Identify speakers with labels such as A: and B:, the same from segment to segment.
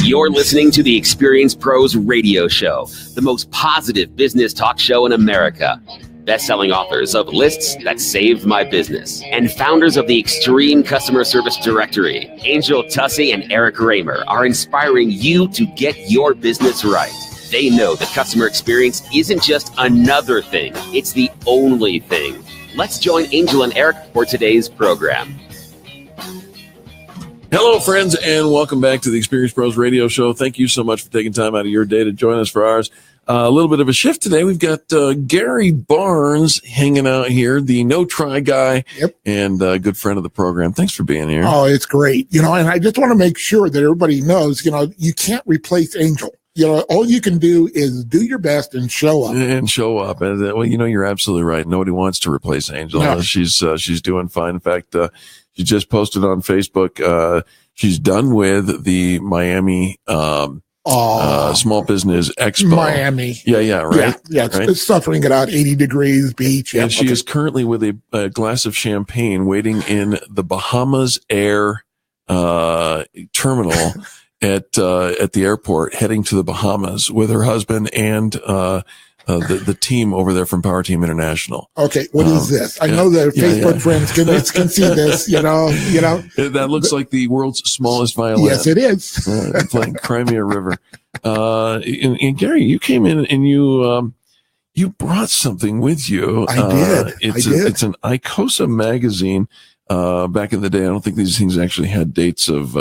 A: You're listening to the Experience Pros Radio Show, the most positive business talk show in America. Best-selling authors of Lists That Saved My Business and founders of the Extreme Customer Service Directory, Angel Tussey and Eric Raymer, are inspiring you to get your business right. They know the customer experience isn't just another thing, it's the only thing. Let's join Angel and Eric for today's program.
B: Hello, friends, and welcome back to the Experience Pros Radio Show. Thank you so much for taking time out of your day to join us for ours. A little bit of a shift today. We've got Gary Barnes hanging out here, the no-try guy, and a good friend of the program. Thanks for being here.
C: Oh, it's great. And I just want to make sure that everybody knows, you can't replace Angel. All you can do is do your best and show up.
B: And show up. And well, you're absolutely right. Nobody wants to replace Angel. No. She's doing fine. In fact, she just posted on Facebook. She's done with the Miami Small Business Expo.
C: Miami.
B: Yeah, right.
C: Yeah, it's suffering at about 80 degrees beach.
B: And she is currently with a glass of champagne waiting in the Bahamas Air terminal at the airport, heading to the Bahamas with her husband and the team over there from Power Team International.
C: Okay, what is this? I know that Facebook friends can see this.
B: That looks like the world's smallest violin.
C: Yes, it is.
B: Playing Crimea River. And Gary, you came in and you brought something with you.
C: I did.
B: It's an Icosa magazine. Back in the day, I don't think these things actually had dates of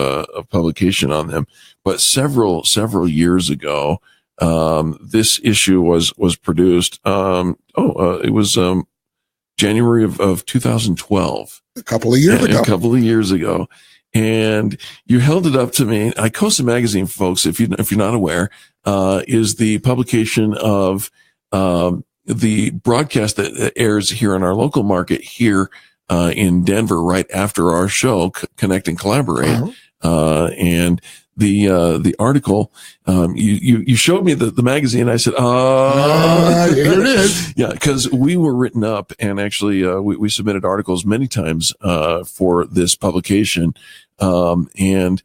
B: publication on them, but several years ago, this issue was produced. It was January of 2012.
C: A couple of years ago.
B: And you held it up to me. Icosa magazine, folks, if you're not aware, is the publication of the broadcast that airs here in our local market here in Denver right after our show, Connect and Collaborate. And the article, you showed me the magazine. I said,
C: here it is.
B: Yeah, because we were written up, and actually we submitted articles many times for this publication. And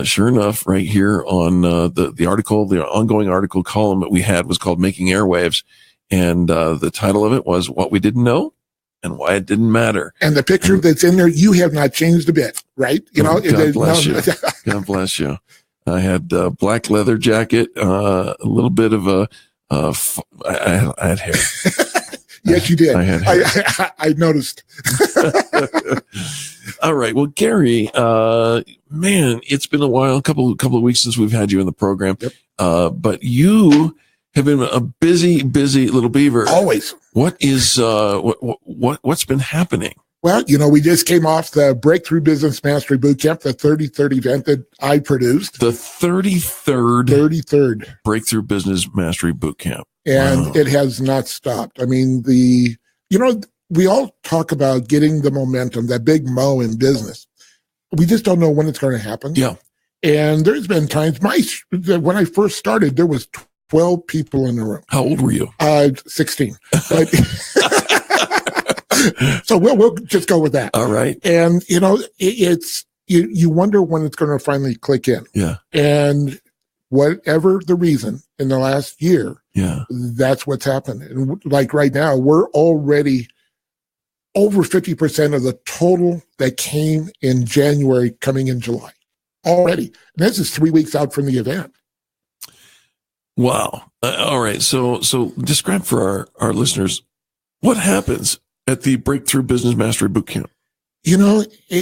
B: sure enough, right here on the article, the ongoing article column that we had was called Making Airwaves. And the title of it was What We Didn't Know and Why It Didn't Matter.
C: And the picture that's in there, you have not changed a bit, right?
B: God bless you. God bless you. I had a black leather jacket, a little bit of I had hair.
C: Yes, you did.
B: I had hair.
C: I noticed.
B: All right. Well, Gary, man, it's been a while, a couple of weeks since we've had you in the program. But you have been a busy little beaver.
C: Always.
B: What is what's been happening?
C: Well, we just came off the Breakthrough Business Mastery Bootcamp, the 33rd event that I produced.
B: The 33rd Breakthrough Business Mastery Bootcamp.
C: And It has not stopped. I mean, we all talk about getting the momentum, that big mo in business. We just don't know when it's going to happen.
B: Yeah.
C: And there's been times, when I first started, there was 12 people in the room.
B: How old were you?
C: 16. But so we'll just go with that.
B: All right.
C: And, it's, you wonder when it's going to finally click in.
B: Yeah.
C: And whatever the reason in the last year, that's what's happened. And like right now, we're already over 50% of the total that came in January coming in July already. And this is 3 weeks out from the event.
B: Wow. All right. So describe for our listeners, what happens at the Breakthrough Business Mastery Bootcamp?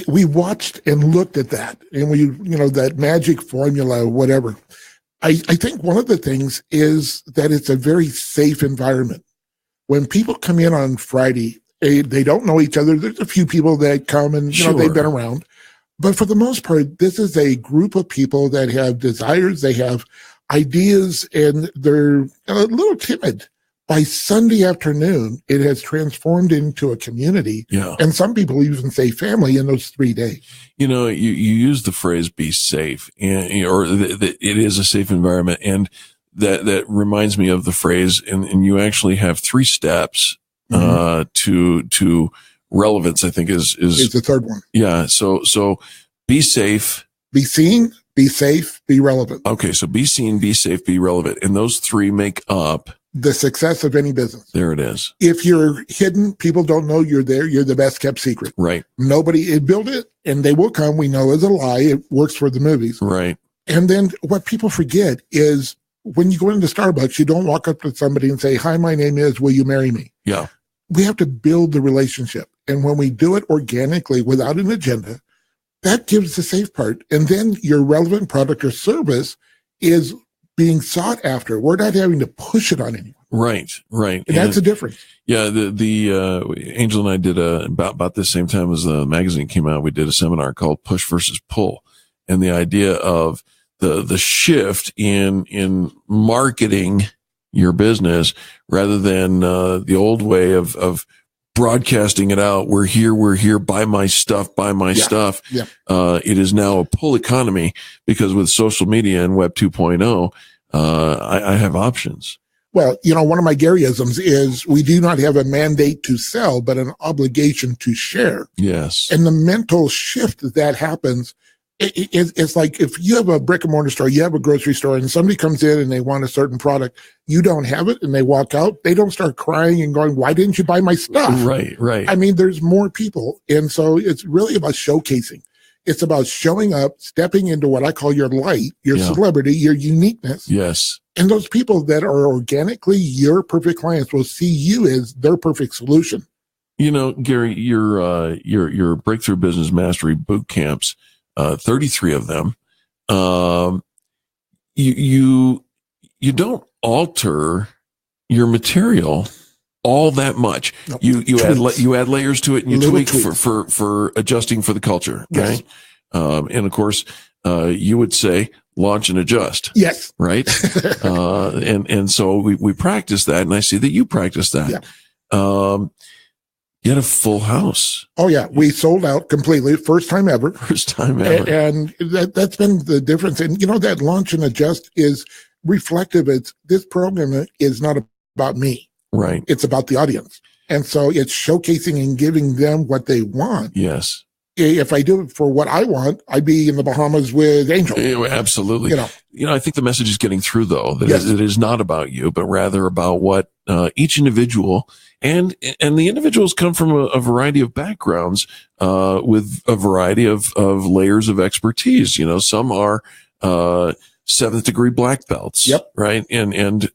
C: We watched and looked at that, and that magic formula, whatever. I think one of the things is that it's a very safe environment. When people come in on Friday, they don't know each other. There's a few people that come and, they've been around. But for the most part, this is a group of people that have desires, they have ideas, and they're a little timid. By Sunday afternoon, it has transformed into a community.
B: Yeah.
C: And some people even say family in those 3 days.
B: You use the phrase be safe, and it is a safe environment. And that reminds me of the phrase, and you actually have 3 steps to relevance, I think is
C: the third one.
B: Yeah. So be safe,
C: Be seen, be safe, be relevant.
B: Okay, so be seen, be safe, be relevant. And those three make up
C: the success of any business.
B: There it is.
C: If you're hidden, people don't know you're there. You're the best kept secret.
B: Right.
C: Nobody built it, and they will come. We know is a lie. It works for the movies.
B: Right.
C: And then what people forget is when you go into Starbucks, you don't walk up to somebody and say, "Hi, my name is, will you marry me?"
B: Yeah.
C: We have to build the relationship. And when we do it organically without an agenda, that gives the safe part. And then your relevant product or service is being sought after. We're not having to push it on anyone.
B: Right. Right.
C: And that's the difference.
B: Yeah. The Angel and I did about the same time as the magazine came out, we did a seminar called Push versus Pull. And the idea of the shift in marketing your business rather than the old way of broadcasting it out. We're here, buy my stuff.
C: Yeah.
B: It is now a pull economy because with social media and Web 2.0, I have options.
C: Well, one of my Garyisms is we do not have a mandate to sell, but an obligation to share.
B: Yes.
C: And the mental shift that happens, it's like if you have a brick and mortar store, you have a grocery store, and somebody comes in and they want a certain product, you don't have it, and they walk out, they don't start crying and going, "Why didn't you buy my stuff?"
B: Right.
C: I mean, there's more people. And so it's really about showcasing. It's about showing up, stepping into what I call your light, your celebrity, your uniqueness.
B: Yes.
C: And those people that are organically your perfect clients will see you as their perfect solution.
B: Gary, your Breakthrough Business Mastery boot camps, 33 of them. You don't alter your material all that much. Nope. You add layers to it and you tweak for adjusting for the culture.
C: Yes.
B: Right. And of course, you would say launch and adjust.
C: Yes.
B: Right. And so we practice that, and I see that you practice that.
C: Yeah.
B: You had a full house.
C: Oh yeah. We sold out completely. First time ever. And that's been the difference. And that launch and adjust is reflective. This program is not about me.
B: Right.
C: It's about the audience. And so it's showcasing and giving them what they want.
B: Yes.
C: If I do it for what I want, I'd be in the Bahamas with Angel.
B: Absolutely. I think the message is getting through, though, that
C: yes.
B: It is not about you, but rather about what each individual and the individuals come from a variety of backgrounds with a variety of layers of expertise. Some are 7th degree black belts.
C: Yep.
B: Right. And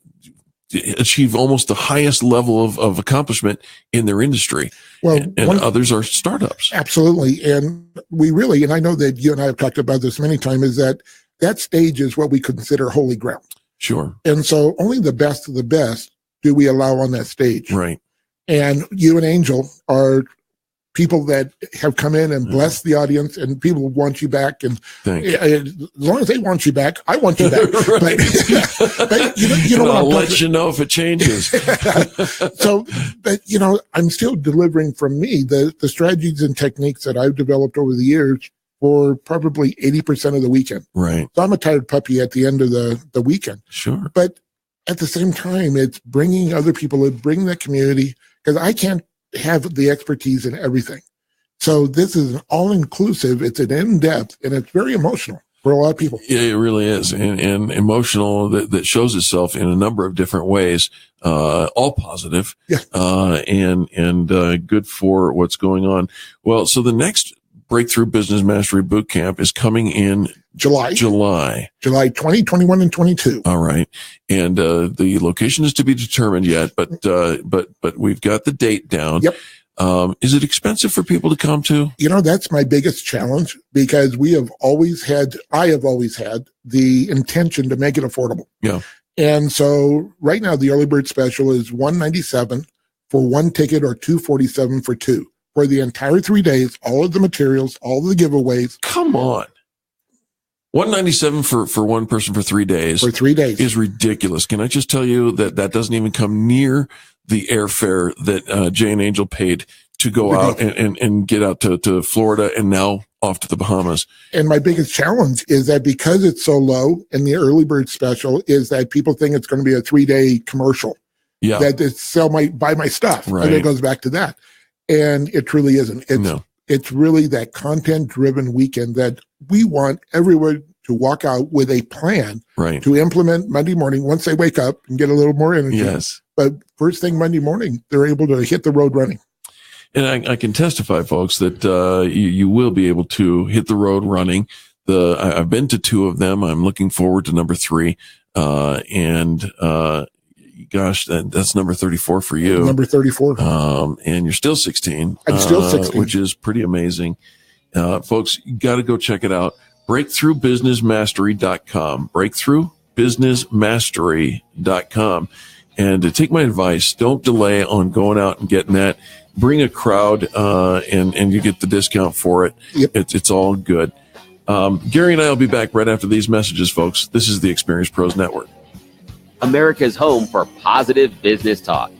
B: achieve almost the highest level of accomplishment in their industry.
C: Well,
B: and others are startups.
C: Absolutely. And we really, and I know that you and I have talked about this many times, is that stage is what we consider holy ground.
B: Sure.
C: And so only the best of the best do we allow on that stage.
B: Right.
C: And you and Angel are people that have come in and blessed the audience, and people want you back. And as long as they want you back, I want you back.
B: Right.
C: but
B: I'll let you know if it changes.
C: So, but I'm still delivering from me the strategies and techniques that I've developed over the years for probably 80% of the weekend.
B: Right.
C: So I'm a tired puppy at the end of the weekend.
B: Sure.
C: But at the same time, it's bringing other people and bring that community, because I can't have the expertise in everything. So this is an all-inclusive, it's an in-depth, and it's very emotional for a lot of people.
B: Yeah, it really is. And emotional that shows itself in a number of different ways, all positive.
C: Yeah.
B: And good for what's going on. Well, so the next Breakthrough Business Mastery Bootcamp is coming in July
C: 20, 21, and 22.
B: All right. And the location is to be determined yet, but we've got the date down.
C: Yep.
B: Is it expensive for people to come to?
C: That's my biggest challenge, because I have always had the intention to make it affordable.
B: Yeah.
C: And so right now the early bird special is $197 for one ticket or $247 for two. For the entire 3 days, all of the materials, all of the giveaways.
B: Come on. $197 for one person for 3 days.
C: For 3 days.
B: Is ridiculous. Can I just tell you that doesn't even come near the airfare that Jay and Angel paid to go out and get out to Florida and now off to the Bahamas. And
C: my biggest challenge is that because it's so low in the early bird special is that people think it's going to be a 3-day commercial.
B: Yeah. That
C: it's buy my stuff.
B: Right.
C: And it goes back to that. And it truly isn't. It's really that content-driven weekend that we want everyone to walk out with a plan to implement Monday morning once they wake up and get a little more energy.
B: Yes.
C: But first thing Monday morning, they're able to hit the road running.
B: And I can testify, folks, that you will be able to hit the road running. I've been to 2 of them. I'm looking forward to number 3. Gosh, that's number 34 for you.
C: Number 34.
B: And you're still 16.
C: I'm still 16.
B: Which is pretty amazing. Folks, you got to go check it out. BreakthroughBusinessMastery.com. BreakthroughBusinessMastery.com. And take my advice, don't delay on going out and getting that. Bring a crowd, and you get the discount for it.
C: Yep.
B: It's all good. Gary and I will be back right after these messages, folks. This is the Experience Pros Network.
A: America's home for positive business talk.